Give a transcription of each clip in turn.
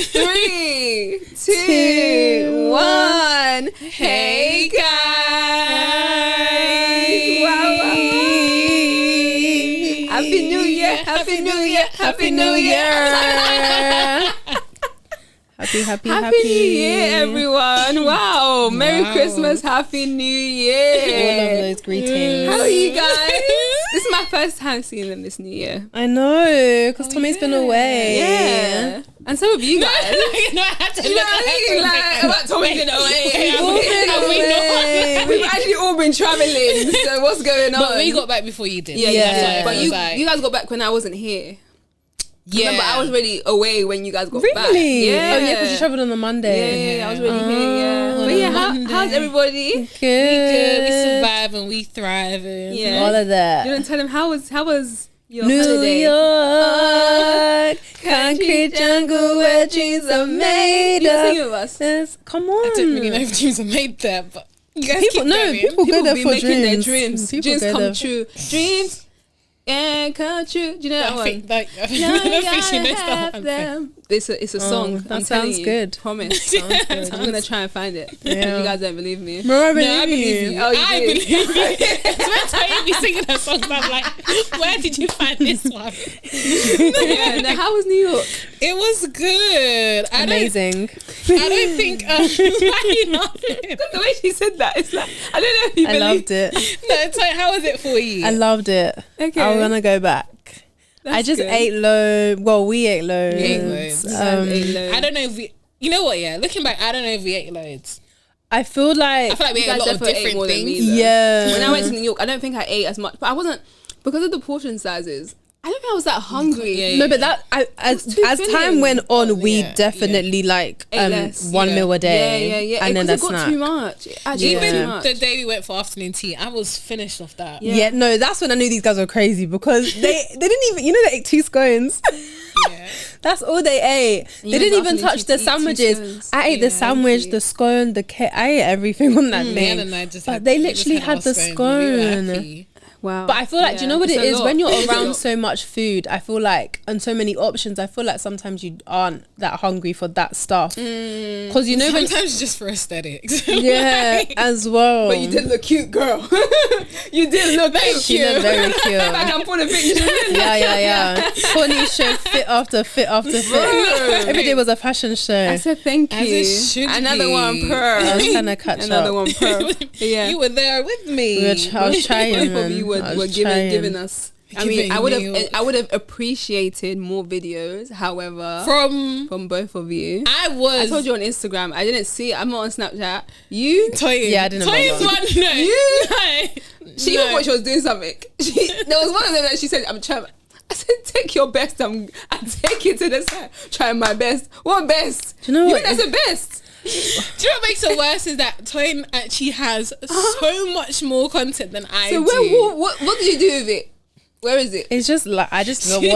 3, 2, 1. Hey guys! Wow. Happy New Year! Happy New Year! Happy New Year! Happy New Year, everyone! Wow! Merry Christmas! Happy New Year! All of those greetings. How are you guys? This is my first time seeing them this New Year. I know, because Tommy's been away. Yeah. And so have you guys. No, I had to look at about Tommy's been away. We've We've actually all been travelling. So what's going on? But we got back before you did. Yeah. But you guys got back when I wasn't here. Yeah. Remember, I was already away when you guys got back. Really? Yeah. Oh yeah, because you travelled on the Monday. Yeah, I was already here. Yeah. But yeah, how's everybody? Good. We survive and we thrive. And Yeah. All of that. You didn't tell them how was your New holiday? York, concrete jungle where dreams are made You sing of. with us. Yes, come on. I don't really know if dreams are made there, but you guys People, keep no, going. people go there be for making their dreams. dreams. People Dreams go come there. true. Dreams and come true. Do you know that I one? think that, I Yeah, don't think she gotta knows that have one. them. It's a song. that I'm sounds telling you. good. Promise. Sounds good. I'm gonna try and find it. Yeah. You guys don't believe me. Bro, I No, I believe you. Oh, you I do? believe you. So when Toya be singing her songs, I'm like, where did you find this one? Yeah. Now, how was New York? It was good. Amazing. I don't think. Why are you laughing? The way she said that, it's like I don't know if you I believe. loved it. No, Toya, how was it for you? I loved it. Okay. I want to go back. That's I just good. ate loads. Well, we ate loads. We ate loads. I don't know if we. You know what? Yeah, looking back, I don't know if we ate loads. I feel like I feel like we You ate a guys lot of definitely ate different more than things. me, though. yeah. When I went to New York, I don't think I ate as much, but I wasn't because of the portion sizes. I don't think I was that hungry. Yeah, No, but that as too as filling. time went on, we Yeah, definitely like Ate less. one Yeah. meal a day. Yeah. and then Because a it got snack. too much. It actually got Yeah. too Even much. the day we went for afternoon tea, I was finished off that. Yeah. Yeah, no, that's when I knew these guys were crazy because they didn't even, they ate 2 scones. Yeah. That's all they ate. You They didn't was even asking me touch to the eat 2 sandwiches. scones. I ate the Yeah, sandwich, okay. the scone, the cake. I ate everything on that Leanne thing. and I just But had, they we just literally our had the scones, we were scone. happy. Wow. But I feel like, do you know what It's it a is? lot. When you're It's a around lot. so much food, I feel like, and so many options, I feel like sometimes you aren't that hungry for that stuff. Because you know when, Sometimes just for aesthetics. yeah, as well. But you did look cute, girl. You did look cute. She looked very I cute. can put a picture. Yeah. Connie showed fit after fit after fit. Every day was a fashion show. I said thank As you. it should Another be. one per. I was trying to catch Another up. one per. Yeah. You were there with me. I was trying, Both of man. you I was were trying. giving us. I mean, Giving I would me- have appreciated more videos. However, From both of you. I I told you on Instagram. I didn't see it. I'm not on Snapchat. You. Toyin. Yeah, I didn't know Toyin's about one. No. You. No. She even thought she was doing something. There was one of them that she said, "I'm trying." I said, "Take your best." I take it to the side. Trying my best. What best? Do you know what? That's the best. Do you know what makes it worse is that Toyin actually has so much more content than I So do. what did you do with it? Where is it? It's just like I look at We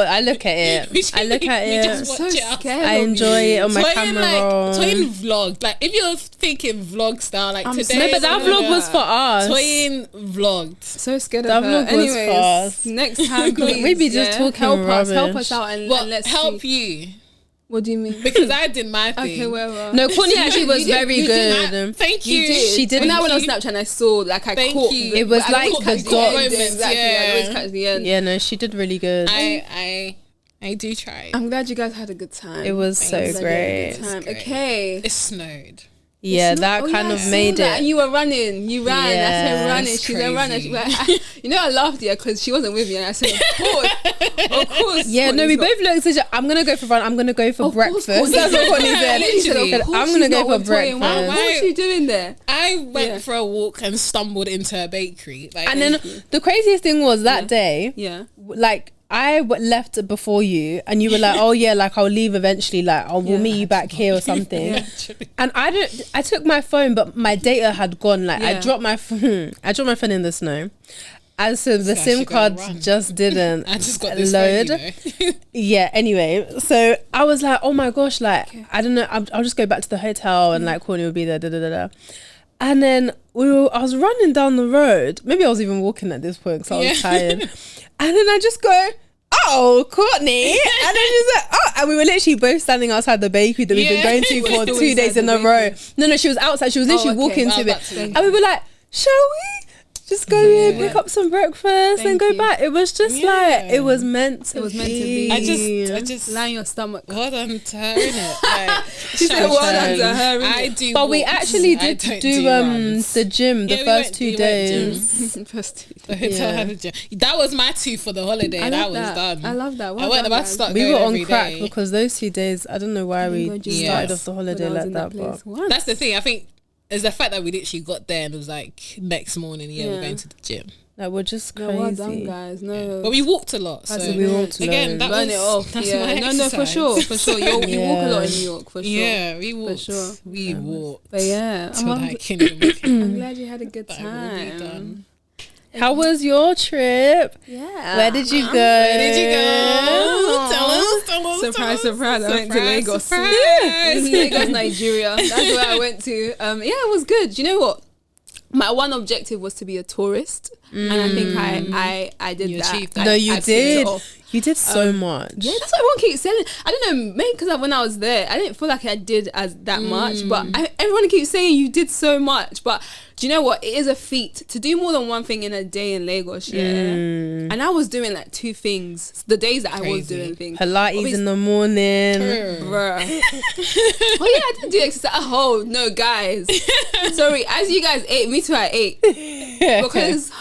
it. I look at we it. just watch So it outside. scared. I enjoy it on my Toyin, camera like, roll. Toyin vlogged. Like, if you're thinking vlog style, like I'm today. No, but that vlog was for us. Toyin vlogged. So scared That of her. vlog was Anyways, fast. next time, please. We be just talking help us rubbish. out, and Well, let's help see. you. What do you mean? Because I did my thing. Okay, wherever. No, Connie actually was You did- very you did good. Thank you. You did. She did. When I went on Thank you. Snapchat and I saw, like, I Thank caught. you. It was I like caught the the dots. end, exactly. I always Yeah. catch the end. Yeah, no, she did really good. I do try. I'm glad you guys had a good time. It was so I'm glad you had a great. good time. Great. Okay. It snowed. Yeah, It's that not- kind I of saw made that. And it. you were running. You ran. I Yeah, said running. it's She's a runner. crazy. You know, I laughed at her because she wasn't with me. And I said, of course. Yeah, no, we both looked at I'm gonna go for run. I'm gonna go for Of course, breakfast. Connie. That's what Connie said. Literally, She said, of course I'm she's gonna go not for with Toyin. What breakfast. was she doing there? I went Yeah. for a walk and stumbled into a bakery. Like, And then the craziest thing was that day, Yeah. like I left before you, and you were like, "Oh yeah, like I'll leave eventually. Like we'll meet you back here or something." And I took my phone, but my data had gone. Like I Yeah. dropped my phone. I dropped my phone in the snow. And so the So I SIM should go card run. just didn't I just got this load. phone, you know. Yeah, anyway, so I was like, oh my gosh, like I don't know, I'll just go back to the hotel and like Courtney will be there, da da da da. And then I was running down the road. Maybe I was even walking at this point because I was tired. And then I just go, oh, Courtney. And then she's like, oh, and we were literally both standing outside the bakery that we've been going to for 2 days in a row. No, she was outside. She was literally walking to it. And we were like, shall we just go in, pick up some breakfast and go back? It was just like, it was meant to be. I just lie in your stomach. Well done to her, innit? Like, she said well done to her. I do. But we actually did do the gym the first 2 days. The hotel had a gym. That was my 2 for the holiday. That was done. I love that. I wasn't about to start We going were on every crack day. because those 2 days, I don't know why we started off the holiday like that. But that's the thing. I think it's the fact that we literally got there and it was like next morning, we're going to the gym. Like, we're just crazy. No, well done, guys. No, but we walked a lot. So we walked again, that burn was it off. That's yeah. my exercise. No, for sure. You walk a lot in New York, for sure. Yeah, we walked. For sure. We walked. But yeah, I'm glad you had a good time. How was your trip? Yeah. Where did you go? Tell us. Surprise. I went to Lagos. Lagos, Nigeria. That's where I went to. Yeah, it was good. You know what? My one objective was to be a tourist, and I think I did that. No, you did. You did so much. Yeah, that's what everyone keeps saying. I don't know, maybe because when I was there, I didn't feel like I did as that much. But everyone keeps saying you did so much. But do you know what? It is a feat to do more than one thing in a day in Lagos. Yeah, and I was doing like 2 things. The days that I was doing things. Pilates in the morning, bruh. Oh yeah, I didn't do exercise. Oh no, guys. Sorry, as you guys ate, me too. I ate because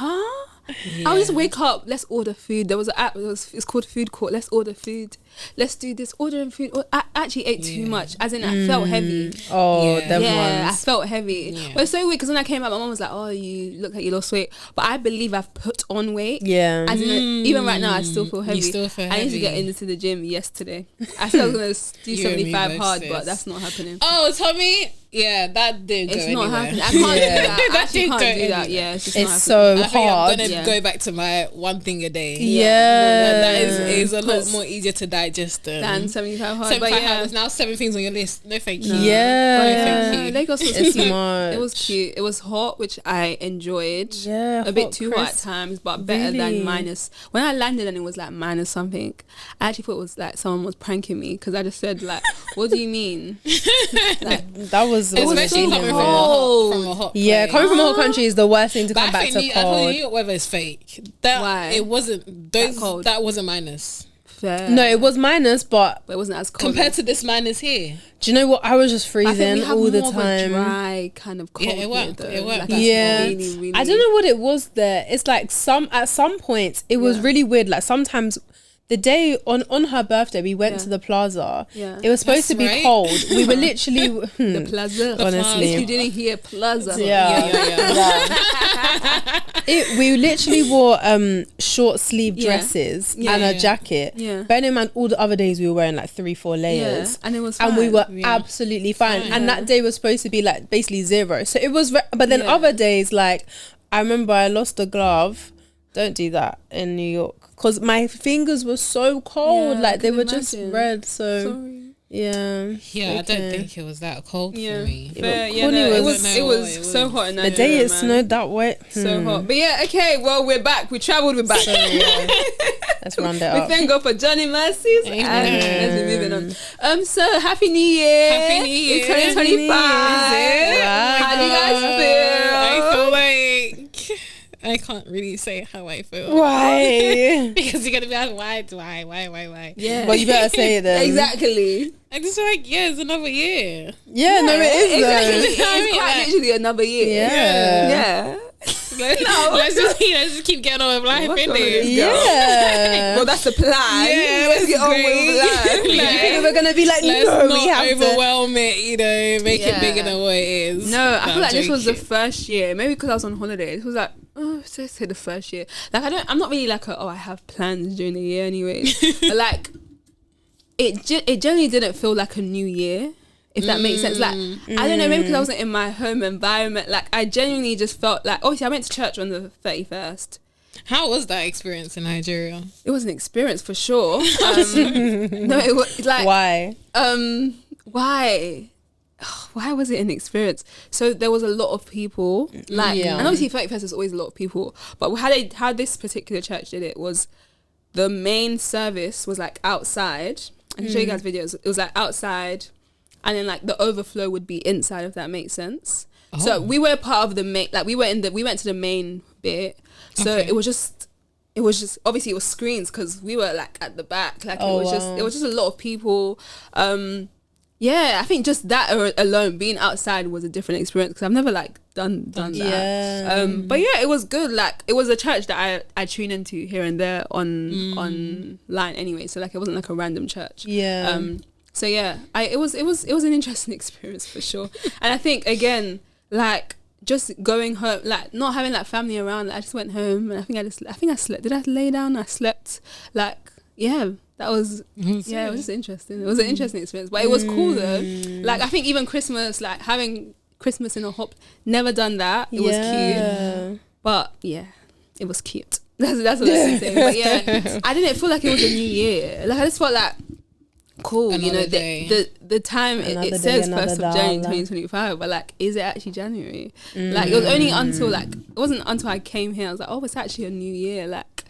I would just wake up. Let's order food. There was an app. It's called Food Court. Let's order food. Let's do this. Ordering food. I actually ate too much. As in, I felt heavy. Oh, them I ones. felt heavy. But it's so weird because when I came out, my mom was like, "Oh, you look like you lost weight." But I believe I've put on weight. Yeah. As in, even right now, I still feel heavy. You still feel heavy. I need to get into the gym yesterday. I said I was gonna do 75 hard, but that's not happening. Oh, Tommy. Yeah, that didn't go It's not anywhere. happening. I can't do that. I That actually didn't can't go do that. anywhere. Yeah, it's just It's not so I think hard. I'm gonna go back to my 1 thing a day. Yeah. That is a lot more easier to digest than 75 hard. 75 But yeah, There's now 7 things on your list. No, thank you. Yeah. Thank you. Lagos was It's cute. much. It was cute. It was hot, which I enjoyed. Yeah, a bit hot, too hot at crisp. times, but better Really? than minus. When I landed and it was like minus something, I actually thought it was like someone was pranking me because I just said like, "What do you mean?" Like, That was Especially so coming cold. from a hot yeah, place. coming from a whole country is the worst thing to come But back I to think New cold. York weather is fake. That Why? It wasn't those. cold? That wasn't minus fair. No, it was minus, but but it wasn't as cold. compared to this minus here. do you know what? I was just I think freezing we have all the more of a time. dry kind of cold. Yeah, it worked. here, though. It worked. Like, it's Yeah. really, really, I don't know what it was there. It's like at some points it was really weird. Like sometimes the day on her birthday we went to the plaza. Yeah. It was supposed to be right. cold. We were literally The plaza. honestly. If you didn't hear plaza. Yeah. We literally wore short sleeve Yeah. dresses Yeah. and a Yeah. jacket. Yeah. Bearing in mind all the other days we were wearing like 3-4 layers. Yeah, and it was And we fine. were Yeah. absolutely fine. Fine. And that day was supposed to be like basically 0. So it was, but then Yeah. other days, like I remember I lost a glove. Don't do that in New York because my fingers were so cold. Yeah, I like they can were just imagine. red. So Sorry. yeah. Yeah, I don't Okay. think it was that cold Yeah. for me. Fair, yeah, Courtney no, it was- was it was so hot in The Nigeria, day it man. snowed that wet. So hot. But yeah, okay, well we're back. We travelled, we're back. So, yeah. Let's round it We up. thank God for Johnny Mercies. Amen. And let's be moving on. So happy New Year. Happy New Year. It's 2025. Is it? Wow. How do you guys feel? I feel like I can't really say how I feel. Why? Because you're gonna be like, why? Yeah. Well, you better say it then. Exactly. I just feel like, yeah, it's another year. Yeah, no, it is Exactly. though. It's I mean, quite like- literally another year. Yeah. Yeah. Let's just keep getting on with life, What's wrong with innit? this? Yeah. Well, that's the plan. Yeah, Let's get on great. with life. Like, you think we're gonna be like, Let's no, we not have to. overwhelm it, you know, make it Yeah. bigger than what it is. No, I feel I'm like this was the joking. first year. Maybe because I was on holiday. It was like, let's say the first year. Like I'm not really like I have plans during the year anyway. But like, it generally didn't feel like a new year. If that makes sense. Like, I don't know, maybe because I wasn't in my home environment. Like, I genuinely just felt like, obviously I went to church on the 31st. How was that experience in Nigeria? It was an experience for sure. No, it was like, Why? why? Why was it an experience? So there was a lot of people, like, Yeah. and obviously 31st is always a lot of people. But how this particular church did it was, the main service was like outside. I can show you guys videos. It was like outside, and then like the overflow would be inside, if that makes sense. So we were part of the main, like we went to the main bit. So it was just obviously it was screens because we were like at the back. Like it was just a lot of people. Yeah, I think just that alone, being outside, was a different experience because I've never like done that. Yeah. But yeah, it was good. Like it was a church that I tune into here and there online anyway. So like it wasn't like a random church. Yeah. So yeah, it was an interesting experience for sure. And I think again, like just going home, like not having like family around. Like, I just went home and I think I slept. Did I lay down? I slept. Like yeah. That was it was just interesting. It was an interesting experience, but it was cool though. Like I think even Christmas, like having Christmas in a hop, never done that. It was cute, but yeah, it was cute. That's what I was saying. But yeah, I didn't feel like it was a new year. Like I just felt like cool. Another the time it says 1st of January 2025, but like, is it actually January? Like it was only until like it wasn't until I came here I was like, oh, it's actually a new year. Like.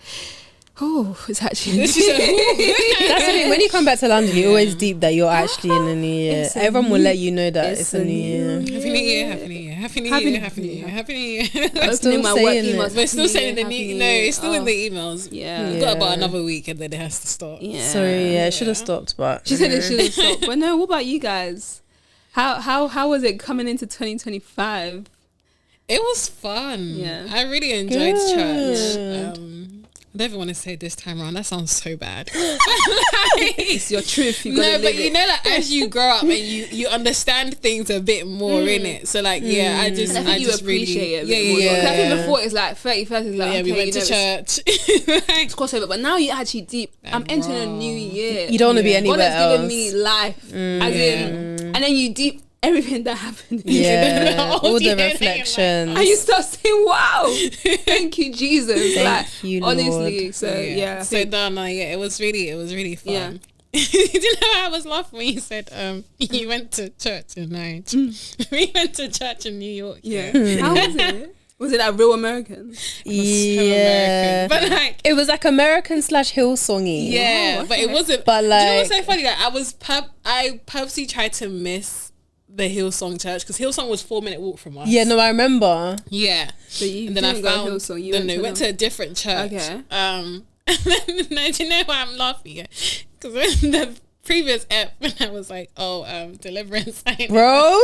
Oh, it's actually that's the thing. When you come back to London, you always deep that you're actually in a new year. Everyone will let you know that it's a new year. Happy New Year, Happy New Year, Happy New Year, Happy New Year, Happy New Year. I'm still saying it. We're still saying the new. No, it's still in the emails. Yeah, we've got about another week and then it has to stop. Yeah, sorry, it should have stopped, but she said it should have stopped. But no, what about you guys? How was it coming into 2025? It was fun. Yeah, I really enjoyed church. I don't even want to say this time around. That sounds so bad. It's your truth. You gotta live you know, like as you grow up and you understand things a bit more in it. So like, I just appreciate it. Yeah. I think before it's like 31st is like, we went to church. It's crossover, but now you're actually deep. I'm entering a new year. You don't want to be anywhere God has else. given me life, as in, and then you deep. Everything that happened, all the reflections, and you start saying, "Wow, thank you, Jesus!" Thank you, Lord. Honestly, so yeah. So it was really fun. Yeah. You know, I was laughing when you said you went to church in Night. We went to church in New York. Yeah, how was it? Was it like real American? Yeah, American. But like it was like American / Hillsongy. Yeah, okay. But it wasn't. But like, do you know what's so funny? Like I purposely tried to miss the Hillsong church because Hillsong was 4-minute walk from us. Yeah, no, I remember. Yeah, so and then I found Hillsong. We went to a different church. Okay. And then, no, do you know why I'm laughing? Because when the previous ep, when I was like, deliverance, bro.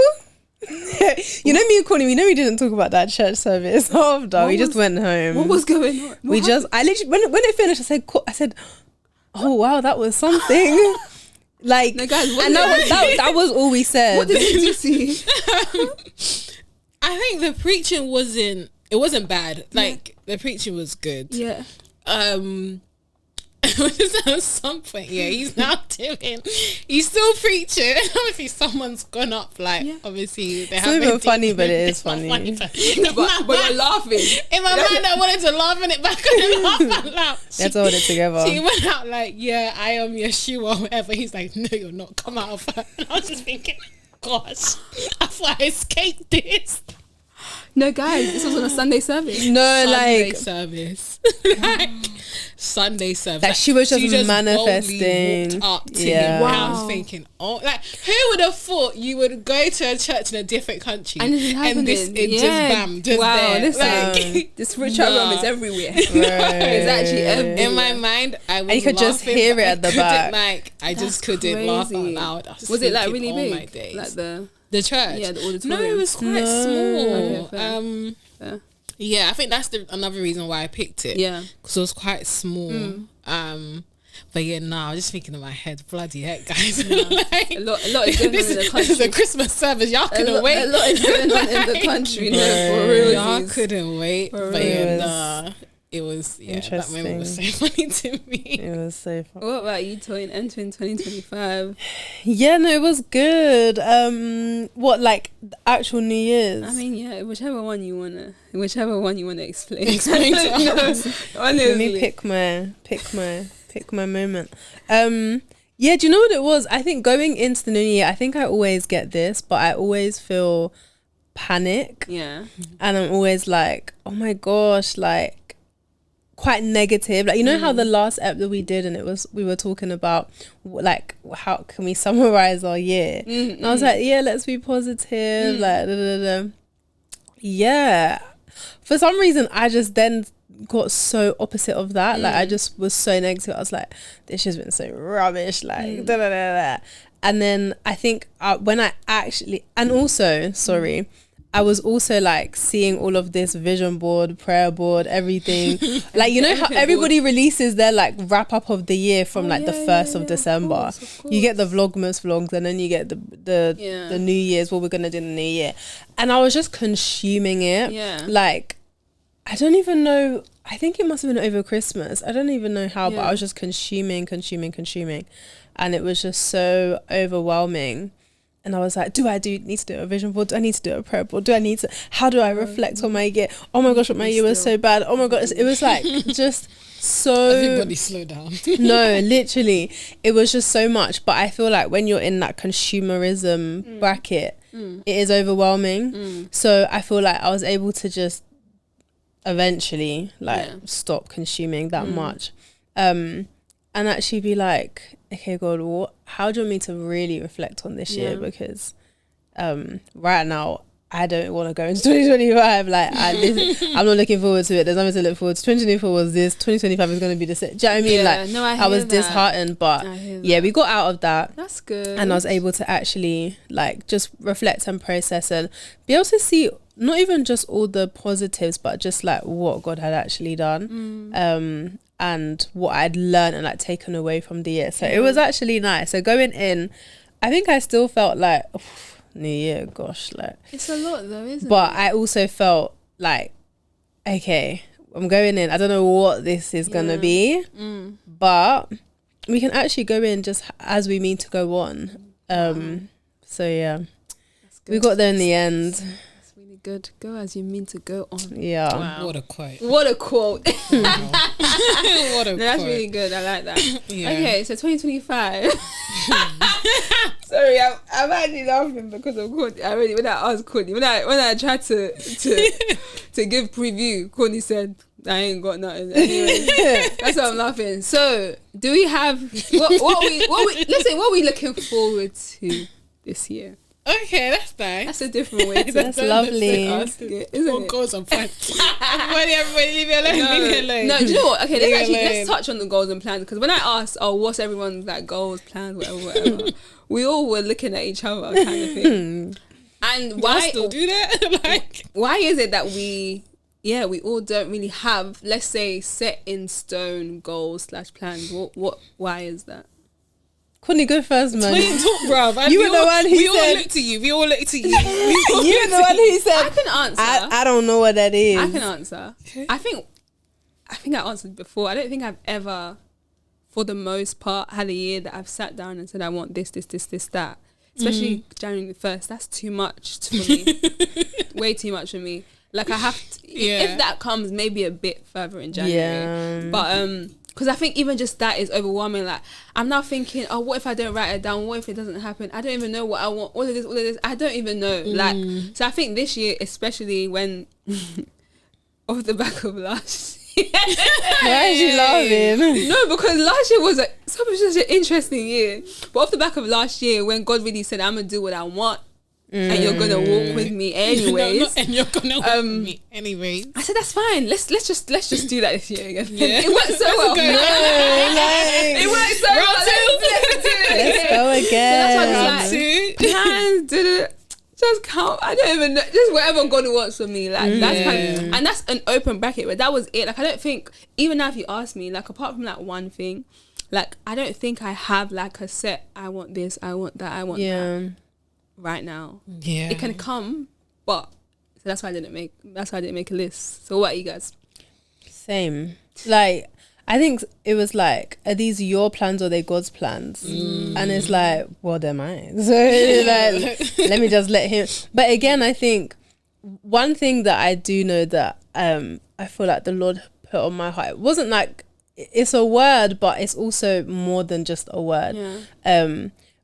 You know me and Courtney, we didn't talk about that church service after. We just went home. What was going on? I literally when it finished, I said, oh wow, that was something. Like, no, guys, and that was all we said. What did you see? I think the preaching wasn't bad. Like the preaching was good. Yeah. At some point, he's still preaching. Obviously, someone's gone up. Like, obviously, they haven't. It's not even funny, but it is funny. But you're laughing. In my mind, I wanted to laugh in it back and laugh out loud. Let's hold it together. She went out like, I am Yeshua or whatever. He's like, no, you're not. Come out of her. And I was just thinking, gosh, I thought I escaped this. No, guys, this was on a Sunday service. Sunday service. Sunday service. Like she was just manifesting. Walked up to him. Wow. I was thinking, like, who would have thought you would go to a church in a different country and just there. The spiritual realm is everywhere. Right. It's actually everywhere. In my mind, I was and you could just hear it at the back. I just couldn't laugh out loud. Was it like really big? Like the church? Yeah, the auditorium. No, it was quite small. Okay, fair. Yeah, I think that's another reason why I picked it. Yeah, because it was quite small. But I was just thinking in my head, bloody heck, guys! Like, a lot is going on in the country. This is a Christmas service. Y'all couldn't wait. A lot is going on in the country. For real, y'all couldn't wait. But it was that moment was so funny to me. It was so funny. What about you, Toyin, entering 2025? Yeah, no, it was good. What, like actual New Year's? I mean, whichever one you wanna explain. Explain to us. Let me pick my moment. Yeah, do you know what it was? I think going into the new year, I think I always get this, but I always feel panic. Yeah. And I'm always like, oh my gosh, like, quite negative. Like, you know how the last ep that we did, and we were talking about like how can we summarize our year, and I was like, yeah, let's be positive, like yeah. For some reason I just then got so opposite of that. Like I just was so negative. I was like, this has been so rubbish, like da, da, da, da. And then I think when I actually, and also I was also like seeing all of this vision board, prayer board, everything. Like, you know how everybody releases their like wrap up of the year from like the 1st of December. Of course. You get the Vlogmas vlogs, and then you get the New Year's, what we're going to do in the New Year. And I was just consuming it. Yeah. Like, I don't even know. I think it must have been over Christmas. I don't even know how, but I was just consuming. And it was just so overwhelming. And I was like, do I need to do a vision board? Do I need to do a prayer board? How do I reflect on my year? Oh my gosh, what my year was so bad. Oh my God. It was like just so... Everybody slow down. No, literally. It was just so much. But I feel like when you're in that consumerism bracket, it is overwhelming. So I feel like I was able to just eventually stop consuming that much. And actually be like, okay, God, how do you want me to really reflect on this year? Because right now I don't want to go into 2025. Like I'm not looking forward to it. There's nothing to look forward to. 2024 was this. 2025 is going to be this. Do you know what I mean? Like I was disheartened, but we got out of that. That's good. And I was able to actually like just reflect and process and be able to see not even just all the positives, but just like what God had actually done. And what I'd learned and like taken away from the year. So it was actually nice. So going in, I think I still felt like, New Year, gosh, like. It's a lot though, isn't it? But I also felt like, okay, I'm going in. I don't know what this is going to be, but we can actually go in just as we mean to go on. So yeah, we got there in the end. Good. Go as you mean to go on. Yeah. Wow. What a quote. What a quote. Wow. What a quote. That's really good. I like that. Yeah. Okay, so 2025. Sorry, I'm actually laughing because of Courtney. When I asked Courtney, when I tried to give preview, Courtney said, I ain't got nothing. Anyway, that's why I'm laughing. So, do we have what we looking forward to this year? Okay, that's nice. That's a different way to that's lovely. Isn't it? Goals and plans. Everybody leave me alone. Leave me alone. No, do you know what? Okay, let's touch on the goals and plans, because when I asked, what's everyone's like goals, plans, whatever, we all were looking at each other kind of thing. And why still do that? Like, why is it that we all don't really have, let's say, set in stone goals / plans? Why is that? Courtney, go first, man. Talk, bruv. You were the one who said... We all looked to you. You were the one who said... I can answer. I don't know what that is. I can answer. Okay. I think I answered before. I don't think I've ever, for the most part, had a year that I've sat down and said, I want this, that. Especially January the 1st. That's too much for me. Way too much for me. Like, I have to... If that comes, maybe a bit further in January. Yeah. But... because I think even just that is overwhelming. Like, I'm now thinking, what if I don't write it down? What if it doesn't happen? I don't even know what I want. All of this. I don't even know. Like, so I think this year, especially when, off the back of last year. Why is you laughing? No, because last year was such an interesting year. But off the back of last year, when God really said, I'm going to do what I want. And you're gonna walk with me anyways. And you're gonna walk with me anyways. I said that's fine. Let's just do that this year again. Yeah. It worked so well. It worked so well. Let's go again. So that's why just count. I don't even know. Just whatever God wants for me. Like that's kind of, and that's an open bracket. But that was it. Like I don't think, even now if you ask me, like apart from like one thing, like I don't think I have like a set. I want this. I want that. I want that. Right now, it can come, but so that's why I didn't make a list. So what are you guys? Same. Like I think it was like, are these your plans or are they God's plans? And it's like, well, they're mine. So like, let me just let him. But again, I think one thing that I do know that I feel like the Lord put on my heart, it wasn't like it's a word, but it's also more than just a word.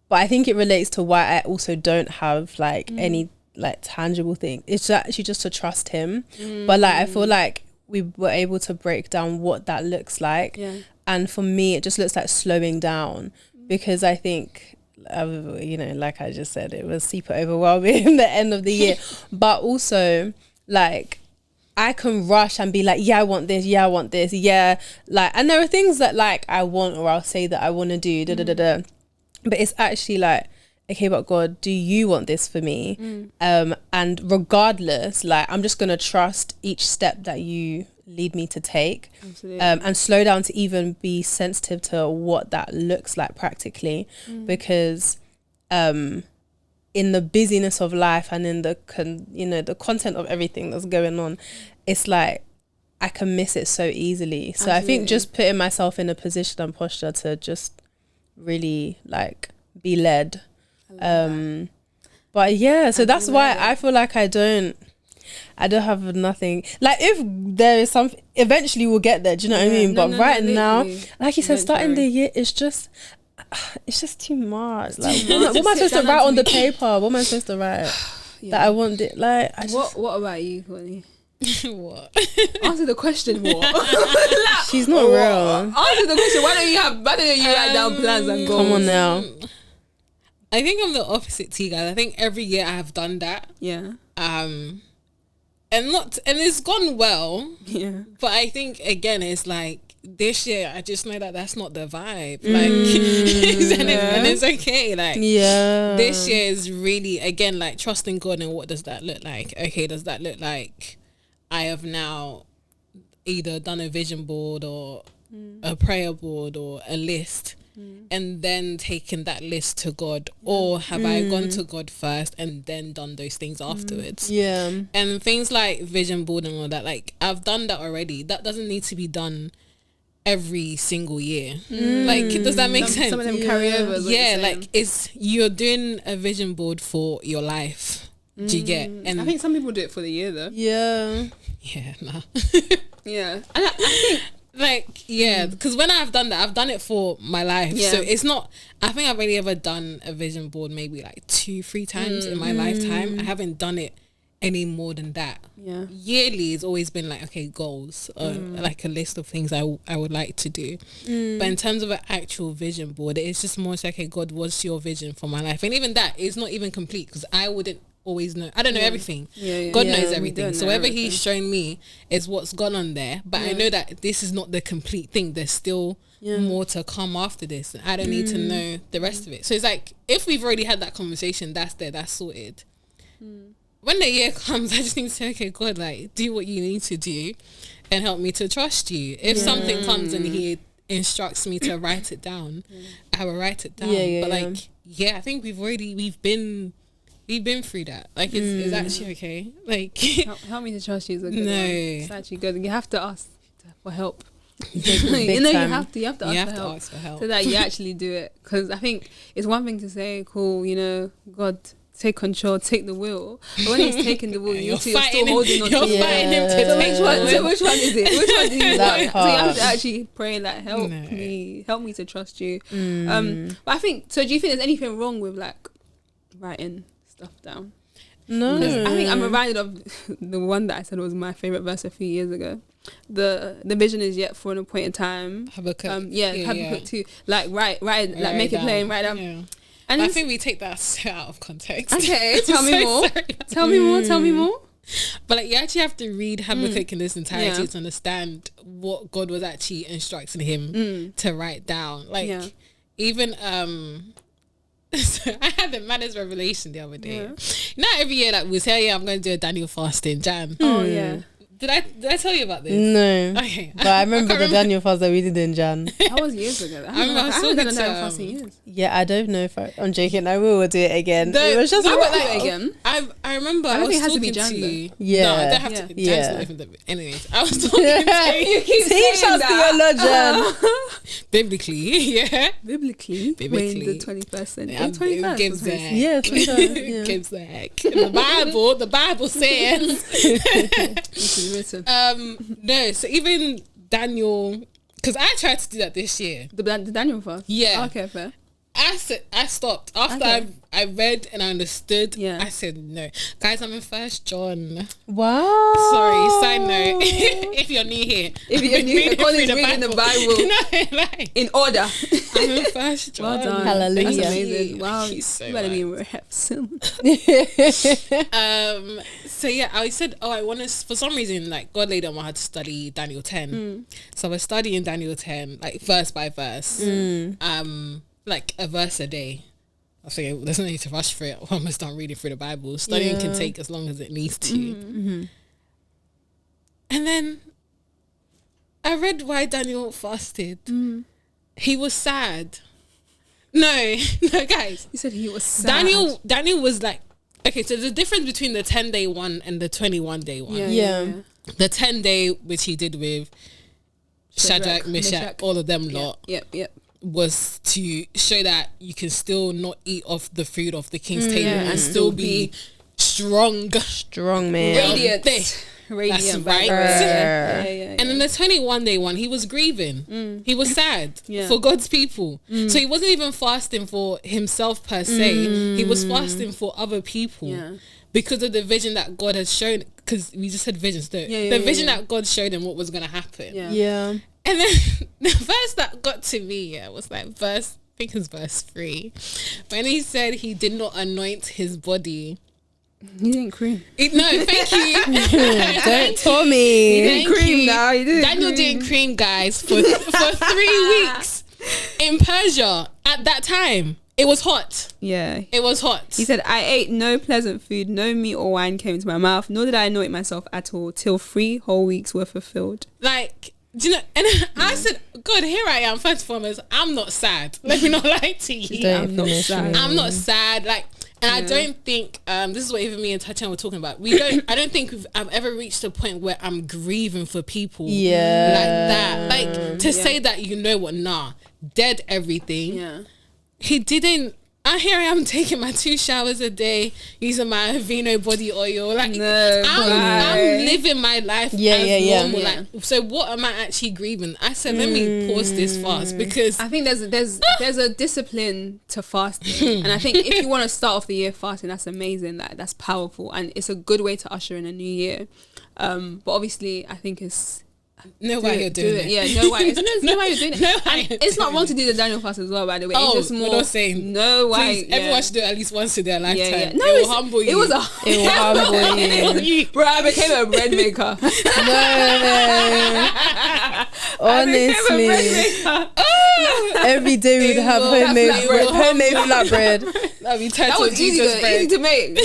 But I think it relates to why I also don't have like any like tangible thing. It's actually just to trust him. But like I feel like we were able to break down what that looks like. And for me, it just looks like slowing down, because I think, you know, like I just said, it was super overwhelming the end of the year. But also, like, I can rush and be like, yeah, I want this. Yeah, I want this. Yeah. Like, and there are things that like I want, or I'll say that I want to do, but it's actually like, okay, but God, do you want this for me? And regardless, like, I'm just going to trust each step that you lead me to take. And slow down to even be sensitive to what that looks like practically, because in the busyness of life and in the the content of everything that's going on, it's like I can miss it so easily. So I think just putting myself in a position and posture to just really like be led. But yeah, so that's why I feel like I don't have nothing. Like, if there is something, eventually we'll get there, do you know what I mean? But right now, like you said, starting the year is just, it's just too much. Like, what am I supposed to write on the paper? What am I supposed to write? That I want it, like, what about you, Courtney? What? Answer the question. What? She's not real. Answer the question. Why don't you write down plans and goals? Come on now. I think I'm the opposite to you guys. I think every year I have done that. Yeah. And it's gone well. Yeah. But I think again, it's like this year I just know that that's not the vibe. Like, and it's okay. Like, this year is really, again, like trusting God. And what does that look like? Okay, does that look like I have now either done a vision board or a prayer board or a list, and then taken that list to God, or have I gone to God first and then done those things afterwards? And things like vision board and all that, like I've done that already. That doesn't need to be done every single year. Like, does that make sense? Some of them carry over. Like you're doing a vision board for your life. Do you get? And I think some people do it for the year though. Nah. And I think, like, because when I've done that, I've done it for my life. So it's not, I think I've only ever done a vision board maybe like 2-3 times in my lifetime. I haven't done it any more than that. Yearly it's always been like, okay, goals, like a list of things I would like to do. But in terms of an actual vision board, it's just more like, okay, God, what's your vision for my life? And even that is not even complete, because I wouldn't always know. I don't know everything. God knows everything. So whatever he's shown me is what's gone on there. But I know that this is not the complete thing. There's still more to come after this. And I don't need to know the rest of it. So it's like, if we've already had that conversation, that's there, that's sorted. When the year comes, I just need to say, okay, God, like, do what you need to do and help me to trust you. If something comes and he instructs me to write it down, I will write it down. But like, I think we've been through that. Like, it's actually okay. Like, help me to trust you is a good one. It's actually good. You have to ask for help. You have to ask for help so that you actually do it. Because I think it's one thing to say, cool, God, take control, take the wheel. But when he's taking the wheel, you're still holding on to it. Fighting him to so which one is it? Which one do you want? So you have to actually pray, like, help me to trust you. But I think, so do you think there's anything wrong with like writing stuff down? No. I think I'm reminded of the one that I said was my favorite verse a few years ago. The vision is yet for an appointed time. Habakkuk. Habakkuk too. Like write like make it plain, write down. Yeah. And I think we take that so out of context. Okay, tell me more. Tell me more. But like, you actually have to read Habakkuk in this entirety to understand what God was actually instructing him to write down. Like, even so I had the maddest revelation the other day. Not every year, like, we say, I'm going to do a Daniel fast in Jan. Oh yeah. Did I tell you about this? No. Okay. But I remember the Daniel fast that we did in Jan. That was years ago. I haven't done a Daniel fast in years. Yeah, I don't know if I'm joking. I will do it again. It was just again. I remember I was talking to you. Yeah. No, I don't have to. Jan's not even the, anyways, I was talking to you. You keep Teach saying us that. theologian. Biblically. Biblically. In the 21st century. 21st. Gives that. Yeah, 21st. Gives that. The Bible says. This is written. No, so even Daniel, because I tried to do that this year. The Daniel fast? Yeah. Okay, fair. I stopped after I read and I understood. Yeah. I said no, guys. I'm in 1 John. Wow. Sorry. Side note: if you're new here, Colin's reading the Bible in order. I'm in 1 John. Well done. Hallelujah. That's amazing. Wow. So you better be in rehab soon. So yeah, I said, I want to. For some reason, like God laid on my heart to study Daniel 10. So I was studying Daniel 10, like verse by verse. Like a verse a day. I was thinking, there's no need to rush for it. I'm almost done reading through the Bible. Studying can take as long as it needs to. And then I read why Daniel fasted. He was sad. No, guys. He said he was sad. Daniel was like, okay, so there's a difference between the 10-day one and the 21-day one. Yeah. The 10-day, which he did with Shadrach, Meshach, all of them lot. Yep. Was to show that you can still not eat off the food off the king's table and still be strong, man, radiant. That's right. And then the 21-day one, he was grieving. He was sad for God's people. So he wasn't even fasting for himself per se. He was fasting for other people because of the vision that God had shown. Because we just had visions. The vision that God showed him what was going to happen. Yeah. And then the verse that got to me was like I think it's verse 3. When he said he did not anoint his body. He didn't cream. No, thank you. Don't tell me. He didn't cream now. Daniel didn't cream, guys, for 3 weeks in Persia at that time. It was hot. Yeah. It was hot. He said, I ate no pleasant food, no meat or wine came into my mouth, nor did I anoint myself at all till 3 whole weeks were fulfilled. Like, do you know? And I said, God, here I am. First and foremost, I'm not sad. Let me not lie to you. I'm not sad. I'm not sad. Like, and I don't think this is what even me and Tatiana were talking about. I don't think I've ever reached a point where I'm grieving for people like that. Like to say that, you know what? Nah, dead everything. Yeah. He didn't. Here I am taking my 2 showers a day, using my Aveeno body oil. Like I'm living my life as normal. Yeah. Like, so what am I actually grieving? I said, let me pause this fast because I think there's a discipline to fasting, and I think if you want to start off the year fasting, that's amazing. That's powerful, and it's a good way to usher in a new year. But obviously, I think it's. No way you're doing it. Yeah, no way. No way you're doing it. It's not wrong to do the Daniel fast as well, by the way. It's just more. We're not saying. No way. Please, everyone should do it at least once in their lifetime. Yeah. No, it will humble you. It will humble you. Bro, I became a bread maker. No. Honestly. Every day we'd have homemade flatbread. That'd be total Jesus bread. Easy to make.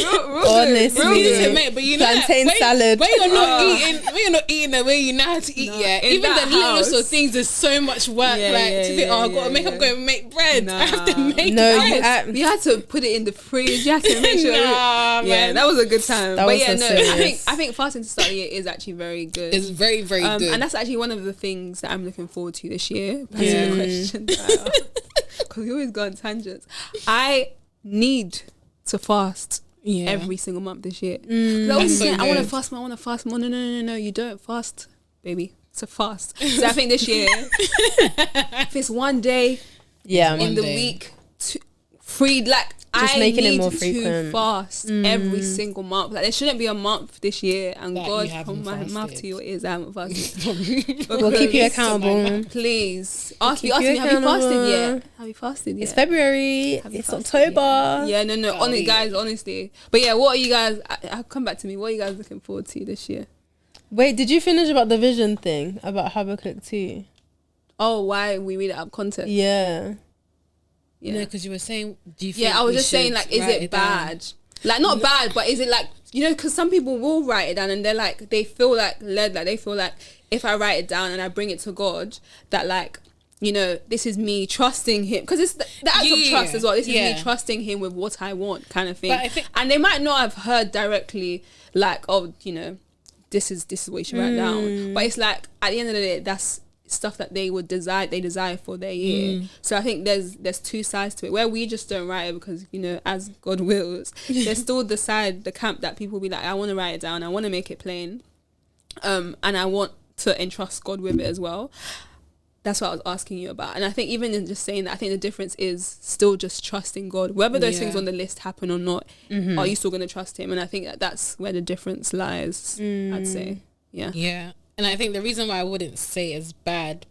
Honestly. Easy to make, but you know plantain salad. When you're not eating the way you know how to eat yet. Even the littlest of things is so much work. I've got to make up, go and make bread. I have to make bread. You had to put it in the fridge. You had to make sure. Man, that was a good time. But I think fasting to start the year is actually very good. It's very, very good. And that's actually one of the things that I'm looking forward to this year. Answering the question. Because we always go on tangents. I need to fast every single month this year. I want to fast more. No, you don't fast, baby. It's a fast. So I think this year, if it's one day in the week, free, like just making it more frequent. To fast every single month. Like there shouldn't be a month this year, and that God, from my mouth to your ears, I haven't fasted. We'll keep you accountable. Please ask me, have you fasted yet? Have you fasted yet? It's February. It's October. Yeah, no. Honestly. But yeah, what are you guys? I'll come back to me. What are you guys looking forward to this year? Wait, did you finish about the vision thing about Habakkuk 2? Oh, why we read it out of context? Yeah. No, because you were saying, do you think I was just saying, like, is it bad? Like, not bad, but is it like, you know, because some people will write it down and they're like, they feel like led, like they feel like if I write it down and I bring it to God, that like, you know, this is me trusting him. Because it's the act of trust as well. This is me trusting him with what I want kind of thing. But I think, and they might not have heard directly like, oh, you know, this is what you should write down. But it's like, at the end of the day, that's stuff that they desire for their year. So I think there's 2 sides to it, where we just don't write it because, you know, as God wills. There's still the camp that people be like, I want to write it down, I want to make it plain, and I want to entrust God with it as well. that's what I was asking you about. And I think even in just saying that, I think the difference is still just trusting God. Whether those things on the list happen or not, are you still going to trust him? And I think that's where the difference lies, I'd say. Yeah. Yeah. And I think the reason why I wouldn't say it's bad,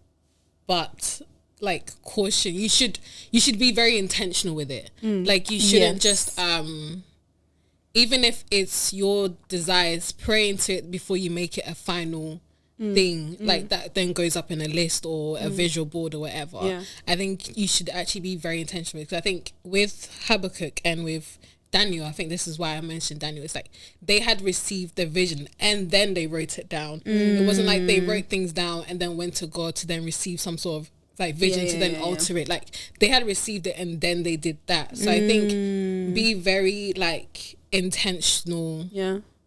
but like caution, you should be very intentional with it. Like you shouldn't just, even if it's your desires, pray into it before you make it a final thing like that then goes up in a list or a visual board or whatever. I think you should actually be very intentional, because I think with Habakkuk and with Daniel, I think this is why I mentioned Daniel, it's like they had received the vision and then they wrote it down. It wasn't like they wrote things down and then went to God to then receive some sort of like vision to then alter it. Like they had received it and then they did that. So I think be very like intentional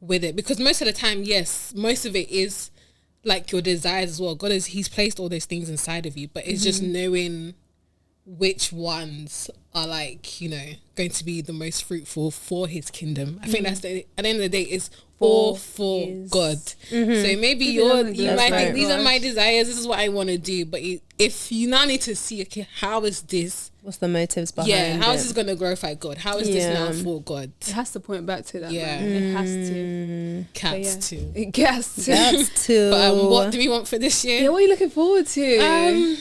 with it, because most of the time, yes, most of it is like your desires as well. He's placed all those things inside of you, but it's just knowing which ones are like, you know, going to be the most fruitful for his kingdom. I think that's at the end of the day, it's all for God. So maybe you might think these are my desires, this is what I want to do, but if you now need to see, okay, how is this, what's the motives behind it? How is this going to glorify God? How is this now for God? It has to point back to that. It has to. It has to. But what do we want for this year? Yeah, what are you looking forward to?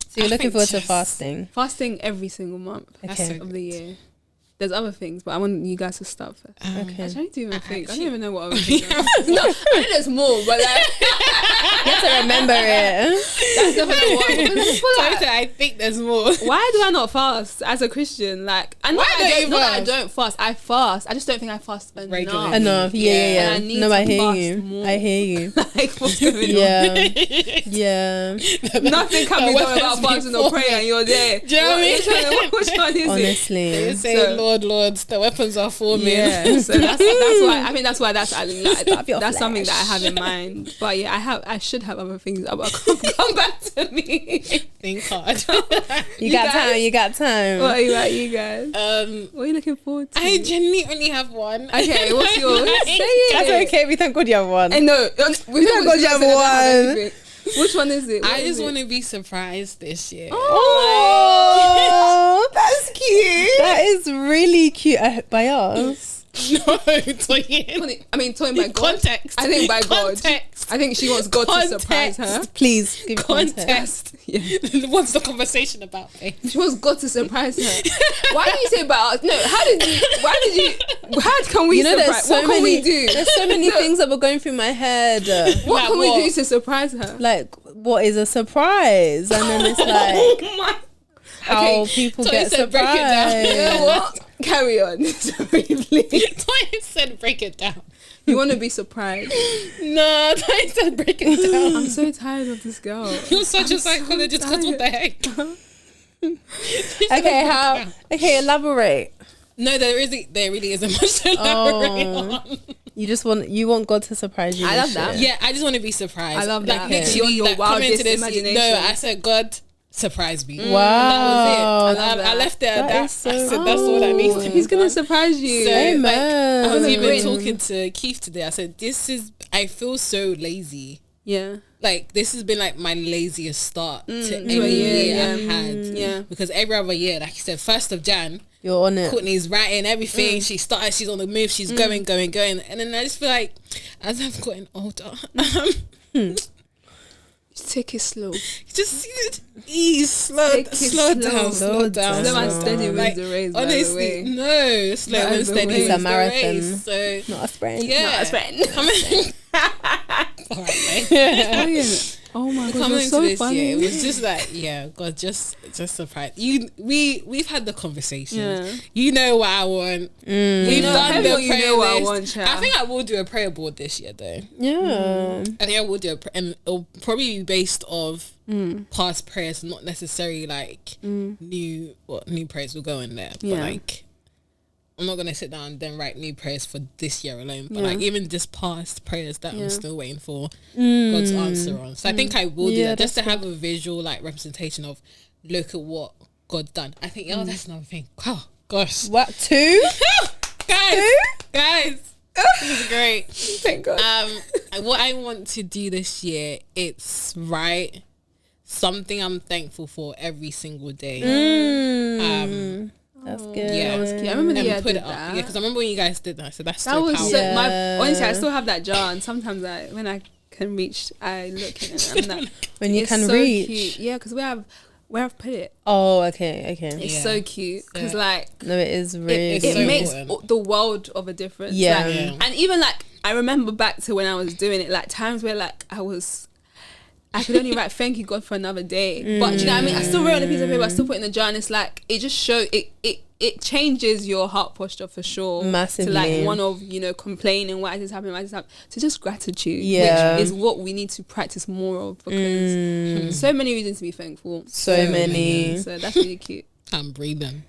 So you're looking forward to fasting? Fasting every single month of the year. There's other things, but I want you guys to start first. Okay. I don't even think. I don't even know what other things are. No, I think there's more, but like you have to remember it. That's definitely one. I think there's more. Why do I not fast as a Christian? Like, I don't fast. I fast. I just don't think I fast enough. Yeah. No, I hear you. More. I hear you. Like, what's going on? Yeah. Nothing can be done without fasting or prayer, and you're there. Do you know what I mean? Which one is honestly. it? Say, Lord, the weapons are forming. Yeah, so that's why. I mean, that's why that's something that I have in mind. But yeah, I should have other things that will come back to me. Think hard. You got time. What about you guys? What are you looking forward to? I genuinely only have one. Okay, what's yours? Say it. That's okay. We thank God you have one. I know. We thank God you have one. Which one is it? I just want to be surprised this year. Oh, that's cute. That is really cute. By us. No, Toyin. I mean, Toyin by God. Context. I think by God. Context. I think she wants God to surprise her. Please give context. Yeah. What's the conversation about, babe? She wants God to surprise her. Why did you say about us? No, how can we surprise? What can we do? There's so many things that were going through my head. What can we do to surprise her? Like, what is a surprise? And then it's like how people get surprised. Break it down. You know what? Carry on. Toyin said break it down. You want to be surprised? No, Toyin said break it down. I'm so tired of this girl. You're such a psychologist. Because what the heck? Okay, elaborate. No, there really isn't much to elaborate on. You want God to surprise you. I love that. Yeah, I just want to be surprised. I love that. Literally, your wildest imagination. No, I said, God, surprise me. Wow. And that was it. I left it at that. I said, that's all that needs to be. He's going to surprise you. So, Amen. I was even talking to Keith today. I said, I feel so lazy. Yeah. Like, this has been like my laziest start to any year I've had. Yeah. Because every other year, like you said, 1st of Jan, you're on it. Courtney's writing everything. She's on the move. She's going. And then I just feel like, as I've gotten older, take it slow. Just ease, slow down. Slow and steady wins the race. Honestly, no, slow and steady is a marathon, so not a sprint. Yeah, not a sprint. All right, oh my God, coming so to this funny. year, it was just like, yeah, God, just surprised you. We've had the conversation. Yeah. You know what I want. We've done the prayer know what list. I want, child. I think I will do a prayer board this year, though. Yeah, I think I will do and it'll probably be based off past prayers, not necessarily like new prayers will go in there, but like. I'm not going to sit down and then write new prayers for this year alone. But like even just past prayers that I'm still waiting for God's answer on. So I think I will do that just to have a visual like representation of look at what God done. I think, that's another thing. Oh, gosh. What, 2? Guys. This is great. Thank God. What I want to do this year, it's right something I'm thankful for every single day. That's good. Yeah, that was cute. I remember and the put did it up. that. Yeah, because I remember when you guys did that. So that's That so was powerful. so, honestly, I still have that jar, and sometimes when I can reach, I look at it. And I'm like, When you it's can so reach. cute. Yeah, because where I've put it. Oh, okay. It's Yeah. so cute because like No, it is really. It's it so makes important. the world of a difference. Yeah. Like, Yeah. and even like I remember back to when I was doing it, like times where like I could only write thank you God for another day. But do you know what I mean? I still wrote on a piece of paper, I still put it in the jar, and it's like it just it changes your heart posture for sure. Massively. To like one of, complaining, why is this happening, to just gratitude. Yeah. Which is what we need to practice more of, because so many reasons to be thankful. So many. So that's really cute. I'm breathing.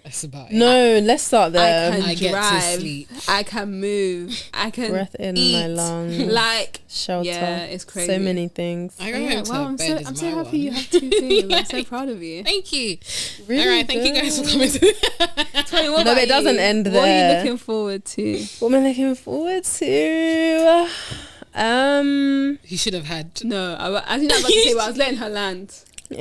That's about it. No, let's start there. I can I get to drive. sleep. I can move. I can Breath in eat. my lungs. Like, Shelter. yeah, it's crazy. So many things. I go Yeah, home to wow, bed I'm is so my happy you one. have 2 things. I'm so proud of you. Thank you. Really All right, thank you guys for coming to Tony, what No, about it doesn't you? end What are there. you looking forward to? What am I looking forward to? You should have had No, I think I was about to say, but I was letting her land. when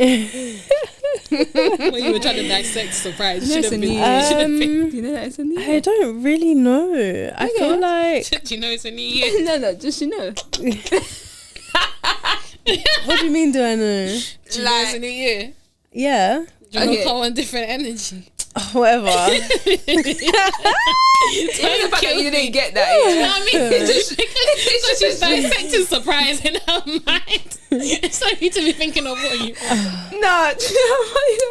you were trying to dissect surprise. You know Should it's have a been. new Should have been. Do you know that it's a new I don't really know. I feel like. Do you know it's a new year? No, just What do you mean? Do I know? Do you know it's a new year? Yeah. Do you Okay. not call on different energy? Whatever. the fact that you didn't get that. You know Yeah. what I mean? So she's dissecting surprise in her mind. It's like you to be thinking of what you No.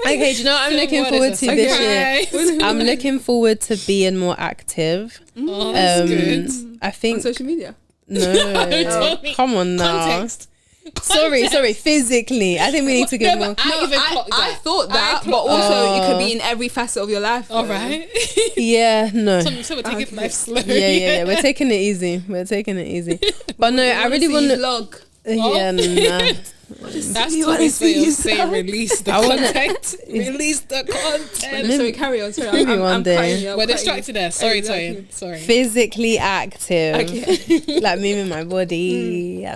Okay, do you know what I'm looking What forward is to a this year? surprise? I'm looking forward to being more active. Oh, that's good. I On think social media. no. Come on now. Context. Sorry. Physically, I think we need to get No, more. but I even clocked I that. thought that, I but clocked also it could be in every facet of your life. All though. right. Yeah, no. So we're taking life slow. Yeah. We're taking it easy. But no, I really want to. vlog. Yeah, nah. That's You what wanna we see say. yourself? Say release the I wanna- content. Release the content. Sorry, carry on. Sorry, Maybe I'm one day. cutting you, I'm We're cutting distracted you. there. Sorry, Exactly. Toyin. Sorry. Physically active. Okay. Like moving my body.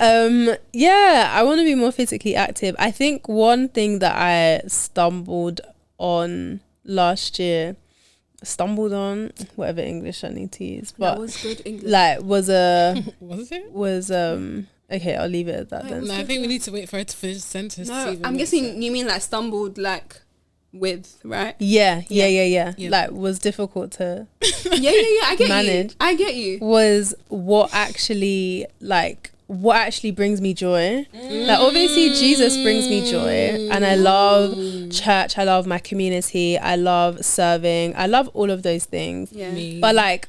Yeah, I want to be more physically active. I think one thing that I stumbled on last year, whatever English I need to use, but That was good English. like was okay, I'll leave it at that then. No, I think we need to wait for her to finish the sentence. to No, even I'm make guessing sense. you mean like stumbled like with, right? Yeah. Yeah. Like was difficult to Yeah. I get Manage. you. I get you. was what actually brings me joy. Like obviously Jesus brings me joy, and I love church, I love my community, I love serving, I love all of those things. Yeah. Me. But like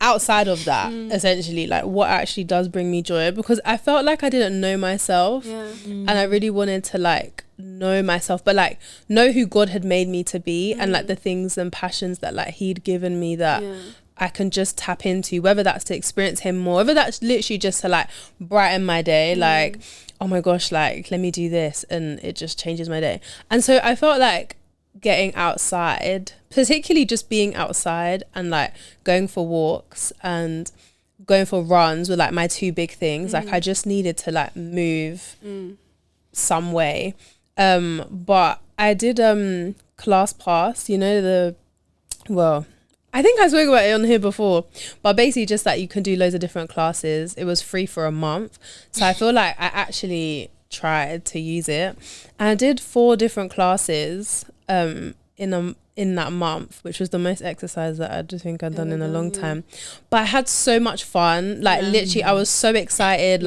outside of that, essentially, like what actually does bring me joy, because I felt like I didn't know myself, Yeah. and I really wanted to like know myself, but like know who God had made me to be, and like the things and passions that like he'd given me that Yeah. I can just tap into, whether that's to experience him more, whether that's literally just to like brighten my day, like oh my gosh, like let me do this, and it just changes my day. And so I felt like getting outside, particularly just being outside and like going for walks and going for runs were like my two big things. Like I just needed to like move some way. But I did class pass, I think I spoke about it on here before, but basically just that you can do loads of different classes. It was free for a month. So I feel like I actually tried to use it. And I did 4 different classes in that month, which was the most exercise that I just think I'd done in a long time. But I had so much fun. Like literally I was so excited,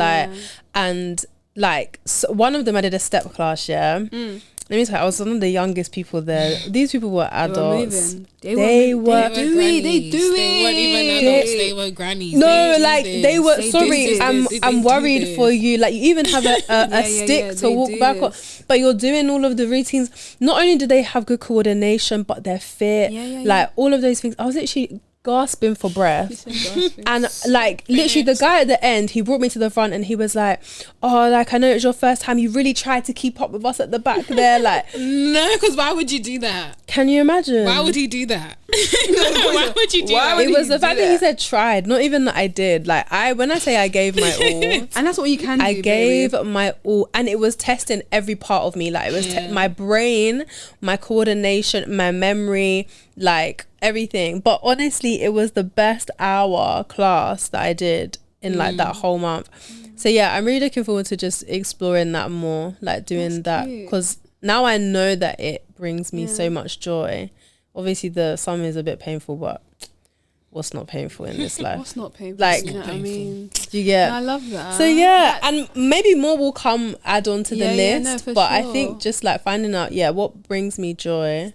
and like so one of them I did a step class, Let me tell you, I was one of the youngest people there. These people were adults. They were They do it. They weren't even adults. They were grannies. No, like they were. They Sorry, do this. I'm worried for you. Like you even have a stick to they walk do back on, this. but you're doing all of the routines. Not only do they have good coordination, but they're fit. Yeah. Like all of those things. I was literally gasping for breath. And like literally the guy at the end, he brought me to the front and he was like, oh, like I know it's your first time, you really tried to keep up with us at the back there. Like, no, because why would you do that? Can you imagine? Why would he do that? Why would you do that? It was the fact that he said tried, not even that I did. Like when I say I gave my all, and that's what you can do. I gave my all, and it was testing every part of me. Like it was my brain, my coordination, my memory, like everything. But honestly, it was the best hour class that I did in like that whole month. So yeah, I'm really looking forward to just exploring that more, like doing that, because now I know that it brings me so much joy. Obviously the summer is a bit painful, but what's not painful in this life? What's not painful? Like, you know what I mean? You get. I love that. So yeah, and maybe more will come add on to the list. But I think just like finding out, what brings me joy,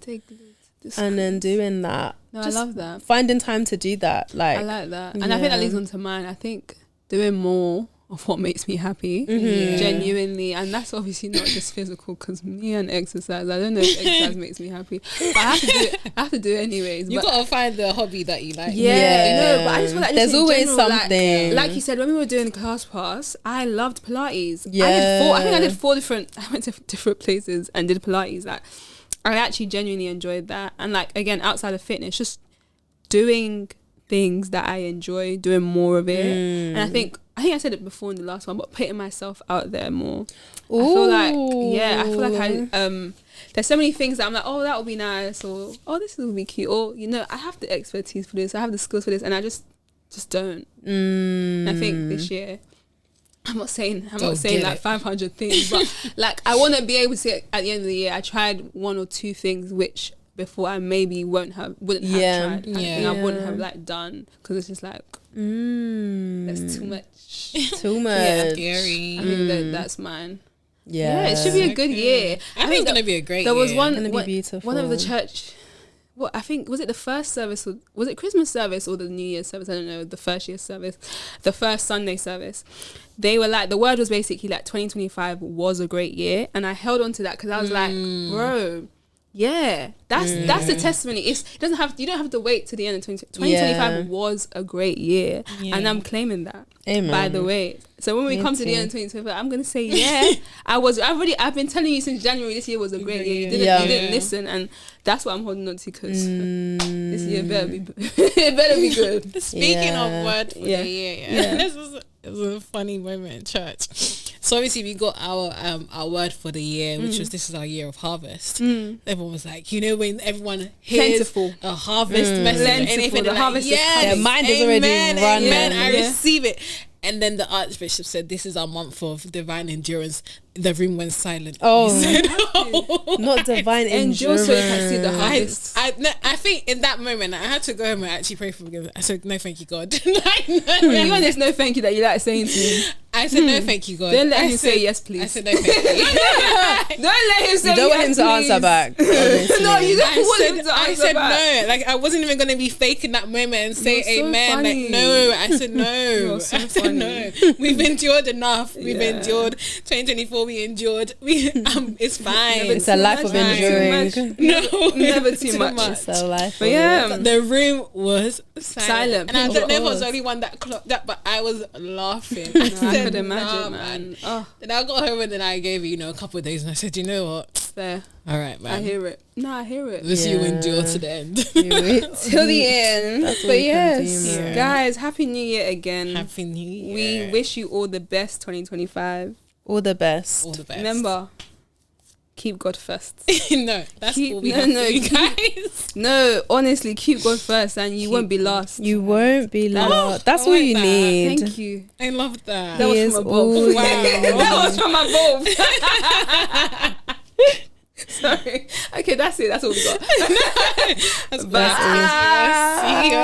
and then doing that. No, I love that. Finding time to do that. Like I like that, and I think that leads on to mine. I think doing more of what makes me happy, genuinely, and that's obviously not just physical, because me and exercise, I don't know if exercise makes me happy, but I have to do it. I have to do it anyways. You gotta find the hobby that you like. No, but I just feel like there's always something. Like you said, when we were doing class pass, I loved Pilates. I did 4 different. I went to different places and did Pilates. Like I actually genuinely enjoyed that, and like again, outside of fitness, just doing things that I enjoy, doing more of it. And I think I said it before in the last one, but putting myself out there more. Ooh. I feel like I there's so many things that I'm like, oh, that would be nice, or oh, this would be cute, or I have the expertise for this, I have the skills for this, and I just don't. I think this year, I'm not saying like 500 things, but like I want to be able to say at the end of the year I tried 1 or 2 things which before I maybe wouldn't have tried. I wouldn't have like done, because it's just like that's too much. Too much. Scary. I think that's mine. It should be a good year. I think it's gonna be a great year. There was one gonna be beautiful. One of the church, I think, was it the first service, or was it Christmas service or the New Year's service? I don't know, the first year service, the first Sunday service. They were like, the word was basically like 2025 was a great year, and I held on to that because I was like, bro, that's the testimony. You don't have to wait to the end of 2025 was a great year, and I'm claiming that. Amen. By the way, so when we come to the end of 2025, I'm gonna say I've been telling you since January this year was a great year. You didn't listen, and that's what I'm holding on to, because this year better be good. Speaking of word for the year, this was a funny moment in church. So obviously we got our word for the year, which was, this is our year of harvest. Everyone was like, when everyone hears a harvest message, anything, the harvest is coming. Their mind is already running. Amen, I receive it. And then the Archbishop said, this is our month of divine endurance. The room went silent. Not divine endurance. So you can see the harvest. I think in that moment I had to go home and actually pray for forgiveness. I said, no thank you, God. There's no thank you that you like saying to him. I said, no thank you, God. Don't let him say yes, please. I said, no thank you. Don't let him say yes, you don't want him to answer back. No, you don't want him to answer back. I said no. Like, I wasn't even going to be fake in that moment and say amen. Funny. Like, no. I said no. No. We've endured enough. We've endured 2024. We endured. It's fine. It's a life of enduring. No, never too much. It's a life. But the room was silent. And I don't know if I was the only one that clocked that, but I was laughing. I could imagine, man. Then I got home and then I gave it, a couple of days, and I said, you know what? Fair. All right, man. I hear it. No, I hear it. This you endure to the end. Till the end. But yes, guys, Happy New Year again. Happy New Year. We wish you all the best 2025. All the best. All the best. Remember, keep God first. No, that's all we have for you guys. No, honestly, keep God first, and you won't be lost. You won't be lost. That's all you need. Thank you. I love that. That was from above. Wow. That was from above. Sorry. Okay, that's it. That's all we got. Bye. See you.